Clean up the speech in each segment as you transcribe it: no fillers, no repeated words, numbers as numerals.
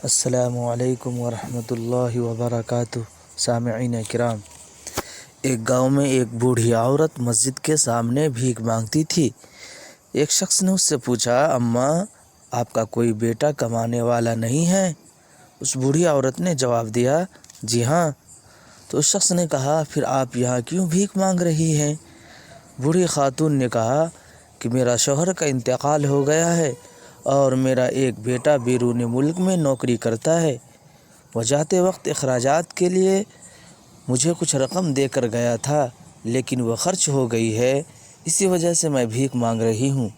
السلام علیکم ورحمۃ اللہ وبرکاتہ۔ سامعین کرام، ایک گاؤں میں ایک بوڑھی عورت مسجد کے سامنے بھیک مانگتی تھی۔ ایک شخص نے اس سے پوچھا، اماں آپ کا کوئی بیٹا کمانے والا نہیں ہے؟ اس بوڑھی عورت نے جواب دیا، جی ہاں۔ تو اس شخص نے کہا، پھر آپ یہاں کیوں بھیک مانگ رہی ہیں؟ بوڑھی خاتون نے کہا کہ میرا شوہر کا انتقال ہو گیا ہے اور میرا ایک بیٹا بیرون ملک میں نوکری کرتا ہے۔ وہ جاتے وقت اخراجات کے لیے مجھے کچھ رقم دے کر گیا تھا، لیکن وہ خرچ ہو گئی ہے، اسی وجہ سے میں بھیک مانگ رہی ہوں۔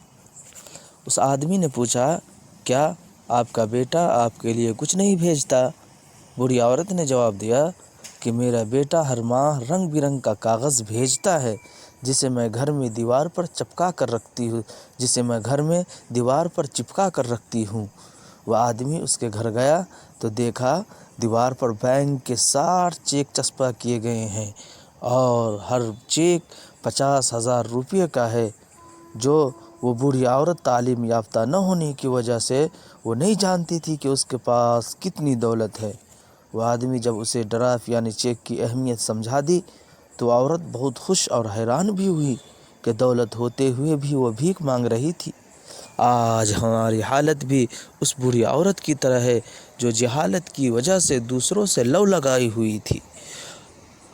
اس آدمی نے پوچھا، کیا آپ کا بیٹا آپ کے لیے کچھ نہیں بھیجتا؟ بوڑھی عورت نے جواب دیا کہ میرا بیٹا ہر ماہ رنگ برنگ کا کاغذ بھیجتا ہے، جسے میں گھر میں دیوار پر چپکا کر رکھتی ہوں۔ وہ آدمی اس کے گھر گیا تو دیکھا دیوار پر بینک کے 60 چیک چسپاں کیے گئے ہیں اور ہر چیک 50,000 روپے کا ہے۔ جو وہ بوڑھی عورت تعلیم یافتہ نہ ہونے کی وجہ سے وہ نہیں جانتی تھی کہ اس کے پاس کتنی دولت ہے۔ وہ آدمی جب اسے ڈرافٹ یعنی چیک کی اہمیت سمجھا دی تو عورت بہت خوش اور حیران بھی ہوئی کہ دولت ہوتے ہوئے بھی وہ بھیک مانگ رہی تھی۔ آج ہماری حالت بھی اس بوڑھی عورت کی طرح ہے جو جہالت کی وجہ سے دوسروں سے لو لگائی ہوئی تھی۔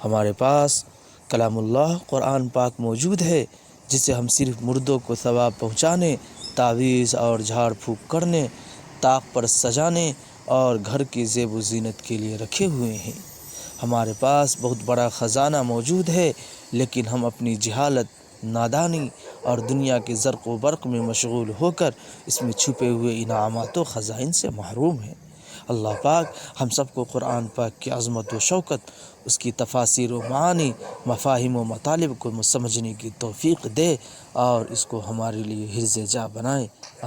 ہمارے پاس کلام اللہ قرآن پاک موجود ہے، جسے ہم صرف مردوں کو ثواب پہنچانے، تعویذ اور جھاڑ پھونک کرنے، طاق پر سجانے اور گھر کی زیب و زینت کے لیے رکھے ہوئے ہیں۔ ہمارے پاس بہت بڑا خزانہ موجود ہے، لیکن ہم اپنی جہالت، نادانی اور دنیا کے زرق و برق میں مشغول ہو کر اس میں چھپے ہوئے انعامات و خزائن سے محروم ہیں۔ اللہ پاک ہم سب کو قرآن پاک کی عظمت و شوکت، اس کی تفاسیر و معانی، مفاہیم و مطالب کو سمجھنے کی توفیق دے اور اس کو ہمارے لیے حرز جاں بنائے۔